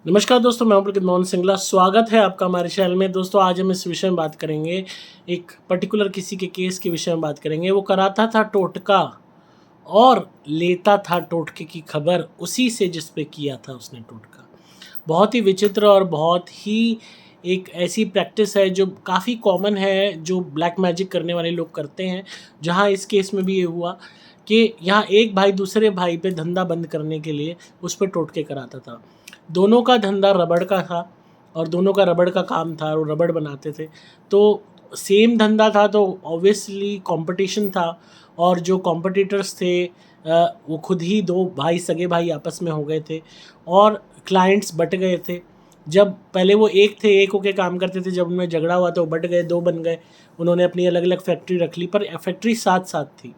नमस्कार दोस्तों, मैं हूं पुलकित मोहन सिंगला। स्वागत है आपका हमारे चैनल में। दोस्तों, आज हम इस विषय में बात करेंगे, एक पर्टिकुलर किसी के केस के विषय में बात करेंगे। वो कराता था टोटका और लेता था टोटके की खबर उसी से जिस पे किया था उसने टोटका। बहुत ही विचित्र और बहुत ही एक ऐसी प्रैक्टिस है जो काफ़ी कॉमन है, जो ब्लैक मैजिक करने वाले लोग करते हैं। जहाँ इस केस में भी ये हुआ कि यहाँ एक भाई दूसरे भाई पे धंधा बंद करने के लिए उस पे टोटके कराता था। दोनों का धंधा रबड़ का था और दोनों का रबड़ का काम था और रबड़ बनाते थे। तो सेम धंधा था तो ऑब्वियसली कंपटीशन था, और जो कॉम्पिटिटर्स थे वो खुद ही दो भाई, सगे भाई आपस में हो गए थे और क्लाइंट्स बट गए थे। जब पहले वो एक थे, एक होके काम करते थे, जब उनमें झगड़ा हुआ तो बट गए, दो बन गए। उन्होंने अपनी अलग अलग फैक्ट्री रख ली, पर फैक्ट्री साथ साथ थी।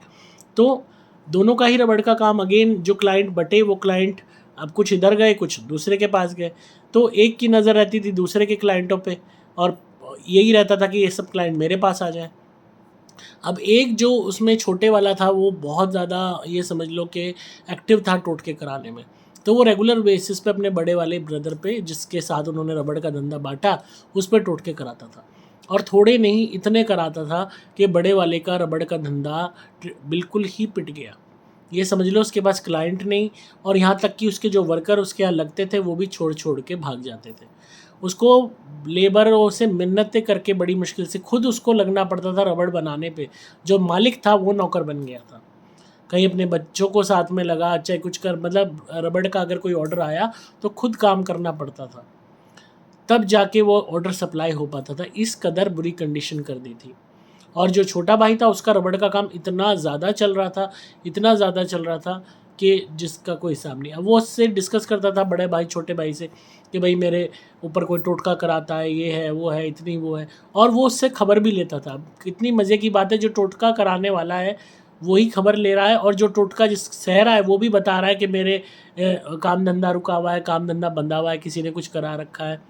तो दोनों का ही रबड़ का काम। अगेन जो क्लाइंट बटे, वो क्लाइंट अब कुछ इधर गए, कुछ दूसरे के पास गए। तो एक की नज़र रहती थी दूसरे के क्लाइंटों पे, और यही रहता था कि ये सब क्लाइंट मेरे पास आ जाए। अब एक जो उसमें छोटे वाला था, वो बहुत ज़्यादा, ये समझ लो कि एक्टिव था टोटके कराने में। तो वो रेगुलर बेसिस पे अपने बड़े वाले ब्रदर पे, जिसके साथ उन्होंने रबड़ का धंधा बांटा, उस पर टोटके कराता था। और थोड़े नहीं, इतने कराता था कि बड़े वाले का रबड़ का धंधा बिल्कुल ही पिट गया। ये समझ लो उसके पास क्लाइंट नहीं, और यहाँ तक कि उसके जो वर्कर उसके यहाँ लगते थे वो भी छोड़ छोड़ के भाग जाते थे। उसको लेबरों से मिन्नतें करके बड़ी मुश्किल से खुद उसको लगना पड़ता था रबड़ बनाने पे। जो मालिक था वो नौकर बन गया था। कहीं अपने बच्चों को साथ में लगा, चाहे कुछ कर, मतलब रबड़ का अगर कोई ऑर्डर आया तो खुद काम करना पड़ता था, तब जाके वो ऑर्डर सप्लाई हो पाता था। इस कदर बुरी कंडीशन कर दी थी। और जो छोटा भाई था, उसका रबड़ का काम इतना ज़्यादा चल रहा था, इतना ज़्यादा चल रहा था कि जिसका कोई हिसाब नहीं। अब वो उससे डिस्कस करता था, बड़े भाई छोटे भाई से, कि भाई मेरे ऊपर कोई टोटका कराता है, ये है वो है, इतनी वो है। और वो उससे खबर भी लेता था। कितनी मज़े की बात है, जो टोटका कराने वाला है वही खबर ले रहा है, और जो टोटका जिस सह रहा है वो भी बता रहा है कि मेरे काम धंधा रुका हुआ है, काम धंधा बंधा हुआ है, किसी ने कुछ करा रखा है।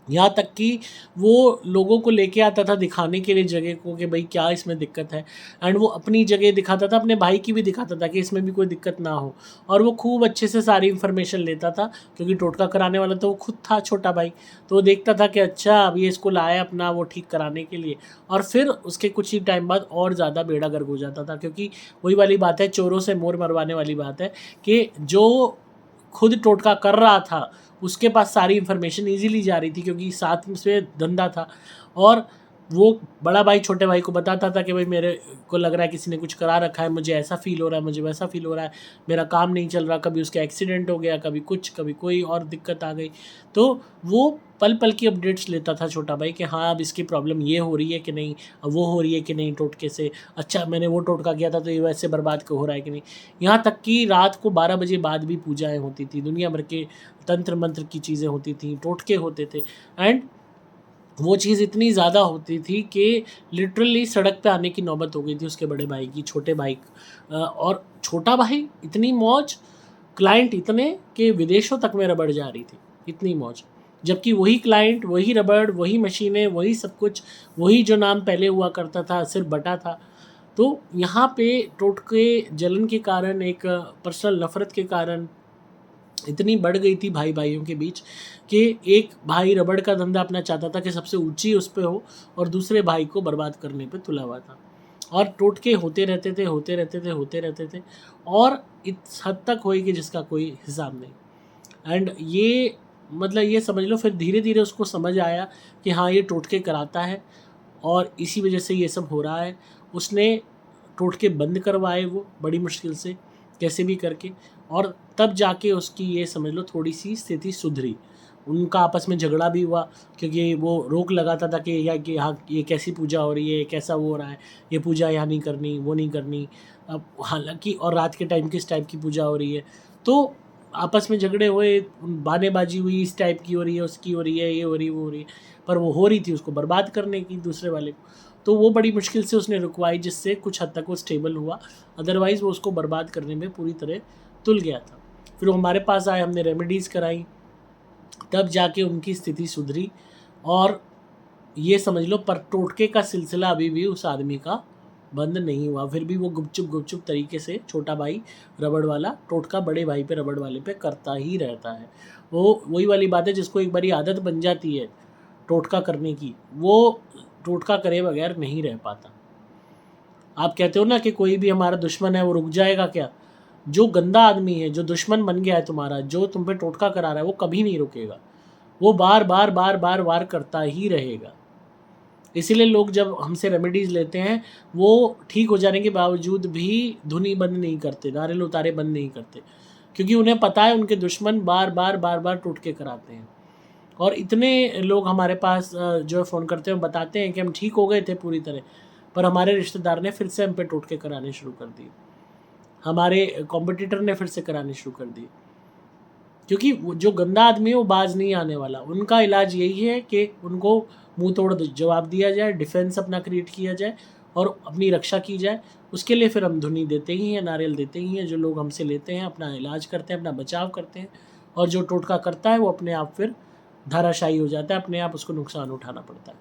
यहाँ तक कि वो लोगों को लेके आता था दिखाने के लिए जगह को, कि भाई क्या इसमें दिक्कत है। एंड वो अपनी जगह दिखाता था, अपने भाई की भी दिखाता था कि इसमें भी कोई दिक्कत ना हो। और वो खूब अच्छे से सारी इन्फॉर्मेशन लेता था, क्योंकि टोटका कराने वाला तो वो खुद था, छोटा भाई। तो वो देखता था कि अच्छा, अब ये इसको लाया अपना वो ठीक कराने के लिए। और फिर उसके कुछ ही टाइम बाद और ज़्यादा बेड़ा गर्क हो जाता था, क्योंकि वही वाली बात है, चोरों से मोर मरवाने वाली बात है, कि जो खुद टोटका कर रहा था उसके पास सारी इन्फॉर्मेशन ईज़िली जा रही थी, क्योंकि साथ में से धंधा था। और वो बड़ा भाई छोटे भाई को बताता था कि भाई मेरे को लग रहा है किसी ने कुछ करा रखा है, मुझे ऐसा फ़ील हो रहा है, मुझे वैसा फ़ील हो रहा है, मेरा काम नहीं चल रहा। कभी उसका एक्सीडेंट हो गया, कभी कुछ, कभी कोई और दिक्कत आ गई। तो वो पल पल की अपडेट्स लेता था छोटा भाई, कि हाँ अब इसकी प्रॉब्लम ये हो रही है कि नहीं, अब वो हो रही है कि नहीं टोटके से। अच्छा, मैंने वो टोटका किया था तो ये वैसे बर्बाद हो रहा है कि नहीं। यहाँ तक कि रात को 12 बजे बाद भी पूजाएँ होती थी, दुनिया भर के तंत्र मंत्र की चीज़ें होती थी, टोटके होते थे। एंड वो चीज़ इतनी ज़्यादा होती थी कि लिटरली सड़क पे आने की नौबत हो गई थी उसके बड़े भाई की, छोटे भाई और छोटा भाई इतनी मौज, क्लाइंट इतने कि विदेशों तक में रबड़ जा रही थी, इतनी मौज। जबकि वही क्लाइंट, वही रबड़, वही मशीनें, वही सब कुछ, वही जो नाम पहले हुआ करता था, सिर्फ बटा था। तो यहाँ पे टोटके जलन के कारण, एक पर्सनल नफ़रत के कारण इतनी बढ़ गई थी भाई भाइयों के बीच, कि एक भाई रबड़ का धंधा अपना चाहता था कि सबसे ऊंची उस पे हो, और दूसरे भाई को बर्बाद करने पे तुला हुआ था। और टोटके होते रहते थे, होते रहते थे, होते रहते थे, और इस हद तक हुई कि जिसका कोई हिसाब नहीं। एंड ये, मतलब ये समझ लो, फिर धीरे धीरे उसको समझ आया कि हाँ ये टोटके कराता है और इसी वजह से ये सब हो रहा है। उसने टोटके बंद करवाए वो बड़ी मुश्किल से, कैसे भी करके। और तब जाके उसकी, ये समझ लो, थोड़ी सी स्थिति सुधरी। उनका आपस में झगड़ा भी हुआ, क्योंकि वो रोक लगाता था कि या कि हाँ ये कैसी पूजा हो रही है, कैसा वो हो रहा है, ये पूजा यहाँ नहीं करनी, वो नहीं करनी। अब हालांकि और रात के टाइम किस टाइप की पूजा हो रही है, तो आपस में झगड़े हुए, बानेबाजी हुई, इस टाइप की हो रही है, उसकी हो रही है, ये हो रही है, वो हो रही है। पर वो हो रही थी उसको बर्बाद करने की, दूसरे वाले को। तो वो बड़ी मुश्किल से उसने रुकवाई, जिससे कुछ हद तक वो स्टेबल हुआ। अदरवाइज़ वो उसको बर्बाद करने में पूरी तरह तुल गया था। फिर वो हमारे पास आए, हमने रेमेडीज़ कराई, तब जाके उनकी स्थिति सुधरी। और ये समझ लो, पर टोटके का सिलसिला अभी भी उस आदमी का बंद नहीं हुआ। फिर भी वो गुपचुप तरीके से छोटा भाई रबड़ वाला टोटका बड़े भाई पे रबड़ वाले पे करता ही रहता है। वो वही वाली बात है, जिसको एक बारी आदत बन जाती है टोटका करने की, वो टोटका करे बगैर नहीं रह पाता। आप कहते हो ना कि कोई भी हमारा दुश्मन है वो रुक जाएगा क्या? जो गंदा आदमी है, जो दुश्मन बन गया है तुम्हारा, जो तुम पे टोटका करा रहा है, वो कभी नहीं रुकेगा। वो बार बार बार बार वार करता ही रहेगा। इसीलिए लोग जब हमसे रेमेडीज़ लेते हैं, वो ठीक हो जाने के बावजूद भी धुनी बंद नहीं करते, नारियल उतारे बंद नहीं करते, क्योंकि उन्हें पता है उनके दुश्मन बार बार बार बार टोटके कराते हैं। और इतने लोग हमारे पास जो है फ़ोन करते हैं, बताते हैं कि हम ठीक हो गए थे पूरी तरह, पर हमारे रिश्तेदार ने फिर से हम पे टोटके कराने शुरू कर दिए, हमारे कॉम्पिटिटर ने फिर से कराने शुरू कर दिए। क्योंकि वो जो गंदा आदमी है वो बाज नहीं आने वाला। उनका इलाज यही है कि उनको मुंह तोड़ जवाब दिया जाए, डिफेंस अपना क्रिएट किया जाए और अपनी रक्षा की जाए। उसके लिए फिर हम धुनी देते ही हैं, नारियल देते ही हैं। जो लोग हमसे लेते हैं, अपना इलाज करते हैं, अपना बचाव करते हैं, और जो टोटका करता है वो अपने आप फिर धाराशायी हो जाता है, अपने आप उसको नुकसान उठाना पड़ता है।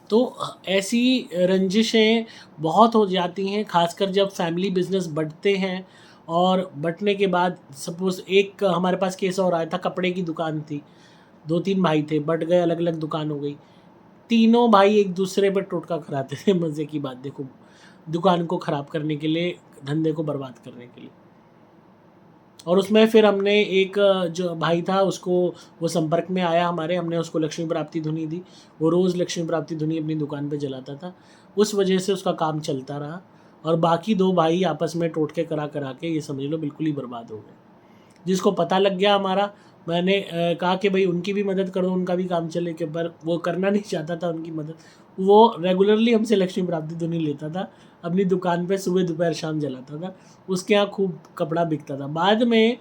तो ऐसी रंजिशें बहुत हो जाती हैं, खासकर जब फैमिली बिजनेस बढ़ते हैं। और बँटने के बाद सपोज़ एक हमारे पास केस और आया था, कपड़े की दुकान थी, 2-3 भाई थे, बँट गए, अलग-अलग दुकान हो गई। तीनों भाई एक दूसरे पर टोटका कराते थे। मज़े की बात देखो, दुकान को ख़राब करने के लिए, धंधे को बर्बाद करने के लिए। और उसमें फिर हमने एक जो भाई था उसको, वो संपर्क में आया हमारे, हमने उसको लक्ष्मी प्राप्ति धुनी दी। वो रोज़ लक्ष्मी प्राप्ति धुनी अपनी दुकान पे जलाता था। उस वजह से उसका काम चलता रहा, और बाकी 2 भाई आपस में टोटके करा के ये समझ लो बिल्कुल ही बर्बाद हो गए। जिसको पता लग गया हमारा, मैंने कहा कि भाई उनकी भी मदद करो, उनका भी काम चले, के पर वो करना नहीं चाहता था उनकी मदद। वो रेगुलरली हमसे लक्ष्मी प्राप्ति धुनी लेता था, अपनी दुकान पे सुबह दोपहर शाम जलाता था, उसके यहाँ खूब कपड़ा बिकता था। बाद में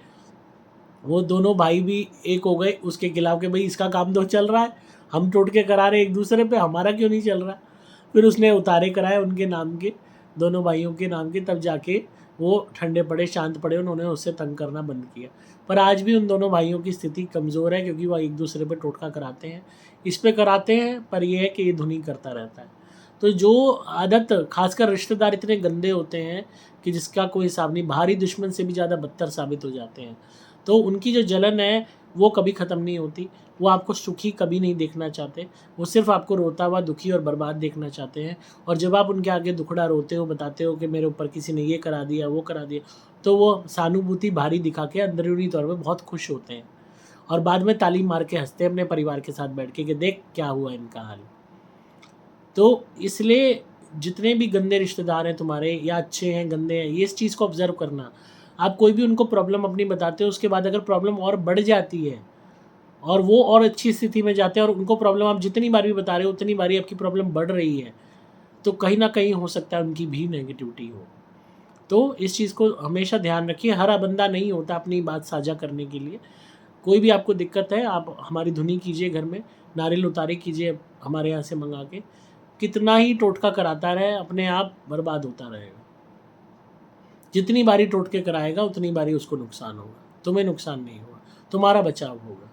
वो दोनों भाई भी एक हो गए उसके खिलाफ कि भाई इसका काम तो चल रहा है, हम टोटके करा रहे एक दूसरे पे, हमारा क्यों नहीं चल रहा। फिर उसने उतारे कराए उनके नाम के, दोनों भाइयों के नाम के, तब जाके वो ठंडे पड़े, शांत पड़े, उन्होंने उससे तंग करना बंद किया। पर आज भी उन दोनों भाइयों की स्थिति कमज़ोर है, क्योंकि वह एक दूसरे पे टोटका कराते हैं। इस पे कराते हैं, पर यह है कि ये धुनी करता रहता है। तो जो आदत, खासकर रिश्तेदार इतने गंदे होते हैं कि जिसका कोई हिसाब नहीं, बाहरी दुश्मन से भी ज़्यादा बदतर साबित हो जाते हैं। तो उनकी जो जलन है वो कभी ख़त्म नहीं होती। वो आपको सुखी कभी नहीं देखना चाहते, वो सिर्फ़ आपको रोता हुआ, दुखी और बर्बाद देखना चाहते हैं। और जब आप उनके आगे दुखड़ा रोते हो, बताते हो कि मेरे ऊपर किसी ने ये करा दिया, वो करा दिया, तो वो सहानुभूति बाहरी दिखा के अंदरूनी तौर पे बहुत खुश होते हैं, और बाद में ताली मार के हँसते हैं अपने परिवार के साथ बैठ के कि देख क्या हुआ इनका हाल। तो इसलिए जितने भी गंदे रिश्तेदार हैं तुम्हारे, या अच्छे हैं, गंदे हैं, ये इस चीज़ को ऑब्ज़र्व करना। आप कोई भी उनको प्रॉब्लम अपनी बताते हो, उसके बाद अगर प्रॉब्लम और बढ़ जाती है और वो और अच्छी स्थिति में जाते हैं, और उनको प्रॉब्लम आप जितनी बार भी बता रहे हो उतनी बारी आपकी प्रॉब्लम बढ़ रही है, तो कहीं न कहीं हो सकता है उनकी भी नेगेटिविटी हो। तो इस चीज़ को हमेशा ध्यान रखिए, हर बंदा नहीं होता अपनी बात साझा करने के लिए। कोई भी आपको दिक्कत है, आप हमारी धुनी कीजिए घर में, नारियल उतारे कीजिए हमारे यहाँ से मंगा के। कितना ही टोटका कराता रहे, अपने आप बर्बाद होता रहेगा। जितनी बारी टोटके कराएगा उतनी बारी उसको नुकसान होगा, तुम्हें नुकसान नहीं होगा, तुम्हारा बचाव होगा।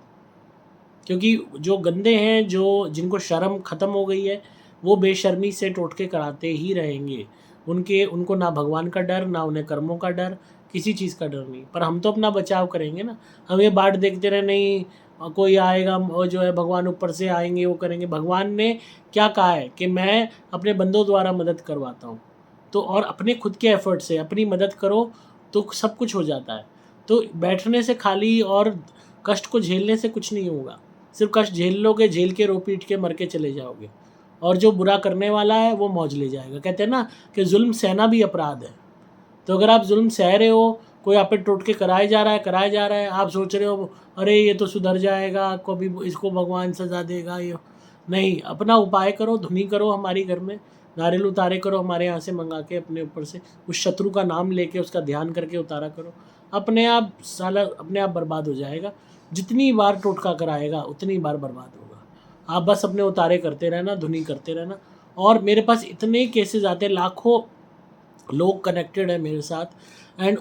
क्योंकि जो गंदे हैं, जो जिनको शर्म ख़त्म हो गई है, वो बेशर्मी से टोटके कराते ही रहेंगे। उनको ना भगवान का डर, ना उन्हें कर्मों का डर, किसी चीज़ का डर नहीं। पर हम तो अपना बचाव करेंगे ना। हम ये बाट देखते रहे, नहीं कोई आएगा, वो जो है भगवान ऊपर से आएंगे, वो करेंगे। भगवान ने क्या कहा है कि मैं अपने बंदों द्वारा मदद करवाता हूँ। तो और अपने खुद के एफर्ट से अपनी मदद करो तो सब कुछ हो जाता है। तो बैठने से खाली और कष्ट को झेलने से कुछ नहीं होगा। सिर्फ कष्ट झेल लोगे, झेल के रो पीट के मर के चले जाओगे, और जो बुरा करने वाला है वो मौज ले जाएगा। कहते हैं ना कि जुल्म सहना भी अपराध है। तो अगर आप जुल्म सह रहे हो, कोई आप पे टोटके कराया जा रहा है, आप सोच रहे हो अरे ये तो सुधर जाएगा, कभी इसको भगवान सजा देगा, ये नहीं। अपना उपाय करो, धुनी करो हमारी घर में, नारियल उतारे करो हमारे यहाँ से मंगा के, अपने ऊपर से उस शत्रु का नाम लेके उसका ध्यान करके उतारा करो। अपने आप साला अपने आप बर्बाद हो जाएगा। जितनी बार टोटका कराएगा उतनी बार बर्बाद होगा। आप बस अपने उतारे करते रहना, धुनी करते रहना। और मेरे पास इतने केसेस आते हैं, लाखों लोग कनेक्टेड है मेरे साथ, एंड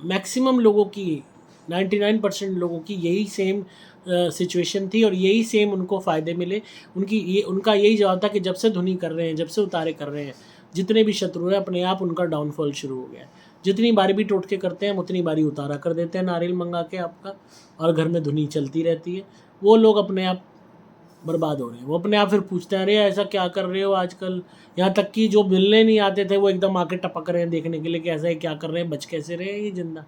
मैक्सिमम लोगों की, 99% लोगों की यही सेम सिचुएशन थी, और यही सेम उनको फ़ायदे मिले। उनका यही जवाब था कि जब से धुनी कर रहे हैं, जब से उतारे कर रहे हैं, जितने भी शत्रु हैं अपने आप उनका डाउनफॉल शुरू हो गया है। जितनी बार भी टोटके करते हैं हम उतनी बारी उतारा कर देते हैं नारियल मंगा के आपका, और घर में धुनी चलती रहती है। वो लोग अपने आप बर्बाद हो रहे हैं। वो अपने आप फिर पूछते हैं अरे ऐसा क्या कर रहे हो आजकल। यहाँ तक कि जो मिलने नहीं आते थे वो एकदम आके टपक रहे हैं देखने के लिए कि ऐसा है क्या कर रहे हैं, बच कैसे रहे हैं ये जिंदा।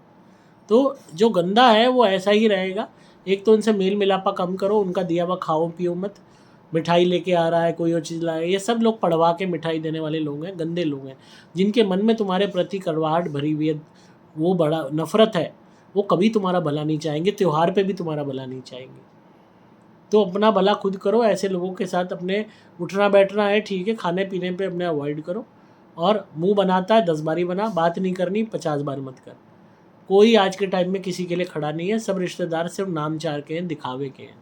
तो जो गंदा है वो ऐसा ही रहेगा। एक तो उनसे मेल मिलापा कम करो, उनका दिया हुआ खाओ पियो मत। मिठाई लेके आ रहा है कोई और चीज़ लाए, ये सब लोग पढ़वा के मिठाई देने वाले लोग हैं, गंदे लोग हैं जिनके मन में तुम्हारे प्रति कड़वाहट भरी हुई है, वो बड़ा नफरत है। वो कभी तुम्हारा भला नहीं चाहेंगे, त्यौहार पे भी तुम्हारा भला नहीं चाहेंगे। तो अपना भला खुद करो। ऐसे लोगों के साथ अपने उठना बैठना है ठीक है, खाने पीने पे अपने अवॉइड करो। और मुंह बनाता है 10 बारी बना, बात नहीं करनी 50 बार मत कर। कोई आज के टाइम में किसी के लिए खड़ा नहीं है, सब रिश्तेदार सिर्फ नाम चार के हैं, दिखावे के हैं।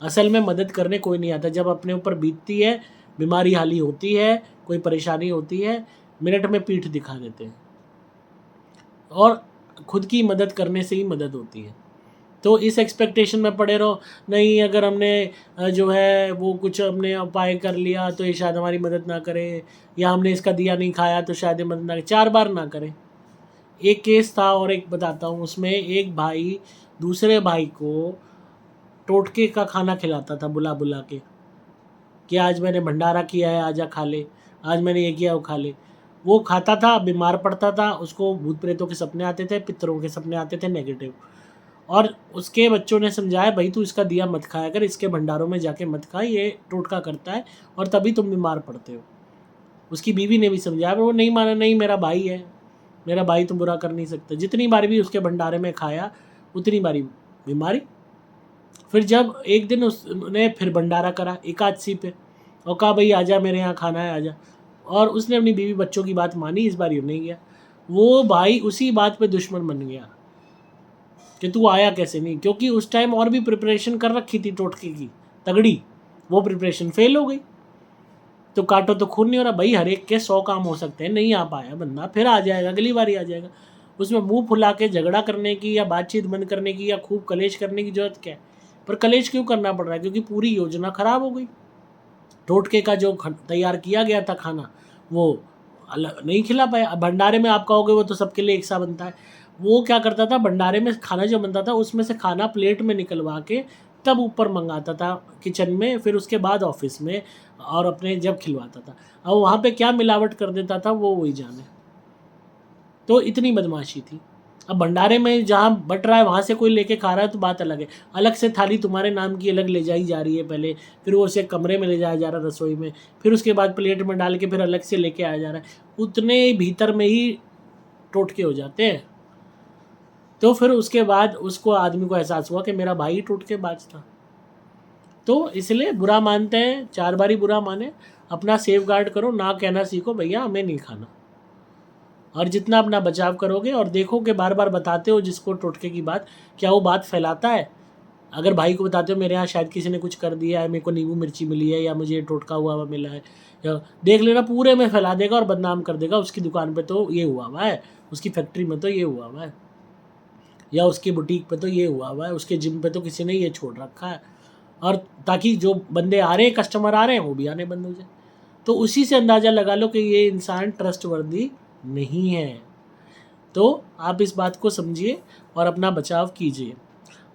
असल में मदद करने कोई नहीं आता। जब अपने ऊपर बीतती है, बीमारी हाली होती है, कोई परेशानी होती है, मिनट में पीठ दिखा देते हैं। और खुद की मदद करने से ही मदद होती है। तो इस एक्सपेक्टेशन में पड़े रहो, नहीं अगर हमने जो है वो कुछ हमने उपाय कर लिया तो ये शायद हमारी मदद ना करे, या हमने इसका दिया नहीं खाया तो शायद ये मदद ना करे। 4 बार ना करें। एक केस था और एक बताता हूँ, उसमें एक भाई दूसरे भाई को टोटके का खाना खिलाता था बुला बुला के कि आज मैंने भंडारा किया है आजा खा ले, आज मैंने ये किया वो खा ले। वो खाता था, बीमार पड़ता था, उसको भूत प्रेतों के सपने आते थे, पितरों के सपने आते थे नेगेटिव। और उसके बच्चों ने समझाया भाई तू इसका दिया मत खाया कर, इसके भंडारों में जाके मत खा, ये टोटका करता है और तभी तुम बीमार पड़ते हो। उसकी बीवी ने भी समझाया पर वो नहीं माना, नहीं मेरा भाई है, मेरा भाई तुम बुरा कर नहीं सकते। जितनी बार भी उसके भंडारे में खाया उतनी बारी बीमारी। फिर जब एक दिन उसने फिर भंडारा करा एकादशी पे और कहा भाई आजा मेरे यहाँ खाना है आजा, और उसने अपनी बीवी बच्चों की बात मानी, इस बार यूँ नहीं गया। वो भाई उसी बात पे दुश्मन बन गया कि तू आया कैसे नहीं, क्योंकि उस टाइम और भी प्रिपरेशन कर रखी थी टोटके की तगड़ी, वो प्रिपरेशन फेल हो गई। तो काटो तो खून नहीं हो रहा भाई, हर एक के 100 काम हो सकते हैं, नहीं आ पाया बंदा फिर आ जाएगा, अगली बार ही आ जाएगा। उसमें मुंह फुला के झगड़ा करने की या बातचीत बंद करने की या खूब कलेश करने की जरूरत क्या है। पर कलेश क्यों करना पड़ रहा है, क्योंकि पूरी योजना खराब हो गई। टोटके का जो तैयार किया गया था खाना वो अलग नहीं खिला पाया। भंडारे में आप कहोगे वो तो सबके लिए एक सा बनता है, वो क्या करता था भंडारे में खाना जो बनता था उसमें से खाना प्लेट में निकलवा के तब ऊपर मंगाता था किचन में, फिर उसके बाद ऑफिस में और अपने जब खिलवाता था। अब वहाँ पे क्या मिलावट कर देता था वो वही जाने। तो इतनी बदमाशी थी। अब भंडारे में जहाँ बट रहा है वहाँ से कोई लेके खा रहा है तो बात अलग है, अलग से थाली तुम्हारे नाम की अलग ले जाई जा रही है पहले, फिर वो उसे कमरे में ले जाया जा रहा है रसोई में, फिर उसके बाद प्लेट में डाल के फिर अलग से लेके आया जा रहा है। उतने भीतर में ही टोटके हो जाते हैं। तो फिर उसके बाद उसको आदमी को एहसास हुआ कि मेरा भाई टोटकेबाज था। तो इसलिए बुरा मानते हैं 4 बारी बुरा माने, अपना सेफ गार्ड करो, ना कहना सीखो भैया हमें नहीं खाना। और जितना अपना बचाव करोगे और देखो कि बार बार बताते हो जिसको टोटके की बात, क्या वो बात फैलाता है। अगर भाई को बताते हो मेरे यहाँ शायद किसी ने कुछ कर दिया है, मेरे को नींबू मिर्ची मिली है या मुझे टोटका हुआ मिला है, या देख लेना पूरे में फैला देगा और बदनाम कर देगा, उसकी दुकान पे तो ये हुआ है, उसकी फैक्ट्री में तो ये हुआ है, या उसकी बुटीक पे तो ये हुआ है, उसके जिम पे तो किसी ने ये छोड़ रखा है। और ताकि जो बंदे आ रहे हैं कस्टमर आ रहे हैं वो भी आने बंद हो जाए। तो उसी से अंदाज़ा लगा लो कि ये इंसान ट्रस्टवर्दी नहीं है। तो आप इस बात को समझिए और अपना बचाव कीजिए।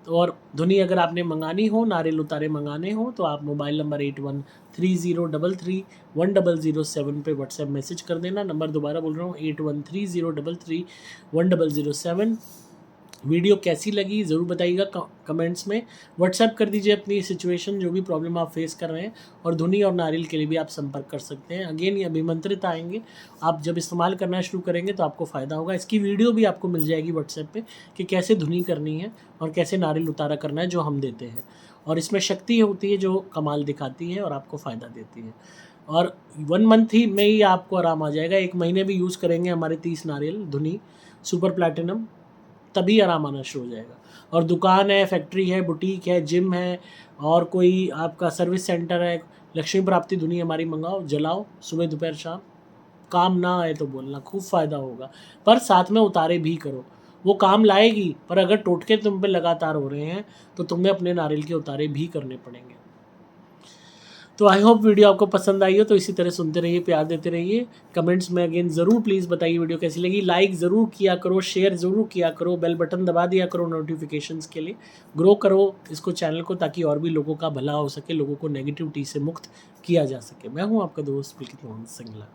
तो और धुनी अगर आपने मंगानी हो, नारियल उतारे मंगाने हो तो आप मोबाइल नंबर 8130331007 पे व्हाट्सएप मैसेज कर देना। नंबर दोबारा बोल रहा हूँ 8130331007। वीडियो कैसी लगी ज़रूर बताइएगा कमेंट्स में। व्हाट्सएप कर दीजिए अपनी सिचुएशन, जो भी प्रॉब्लम आप फेस कर रहे हैं। और धुनी और नारियल के लिए भी आप संपर्क कर सकते हैं। अगेन ये अभिमंत्रित आएंगे, आप जब इस्तेमाल करना शुरू करेंगे तो आपको फ़ायदा होगा। इसकी वीडियो भी आपको मिल जाएगी व्हाट्सएप पे कि कैसे धुनी करनी है और कैसे नारियल उतारा करना है, जो हम देते हैं। और इसमें शक्ति होती है जो कमाल दिखाती है और आपको फ़ायदा देती है। और 1 मंथ ही में ही आपको आराम आ जाएगा। 1 महीने भी यूज़ करेंगे हमारे 30 नारियल धुनी सुपर प्लैटिनम, तभी आराम आना शुरू हो जाएगा। और दुकान है, फैक्ट्री है, बुटीक है, जिम है और कोई आपका सर्विस सेंटर है, लक्ष्मी प्राप्ति धुनी हमारी मंगाओ, जलाओ सुबह दोपहर शाम। काम ना आए तो बोलना, खूब फ़ायदा होगा। पर साथ में उतारे भी करो, वो काम लाएगी। पर अगर टोटके तुम पे लगातार हो रहे हैं तो तुम्हें अपने नारियल के उतारे भी करने पड़ेंगे। तो आई होप वीडियो आपको पसंद आई हो, तो इसी तरह सुनते रहिए, प्यार देते रहिए। कमेंट्स में अगेन ज़रूर प्लीज़ बताइए वीडियो कैसी लगी। लाइक ज़रूर किया करो, शेयर ज़रूर किया करो, बेल बटन दबा दिया करो नोटिफिकेशंस के लिए। ग्रो करो इसको, चैनल को, ताकि और भी लोगों का भला हो सके, लोगों को नेगेटिविटी से मुक्त किया जा सके। मैं हूँ आपका दोस्त पुलकित मोहन सिंगला।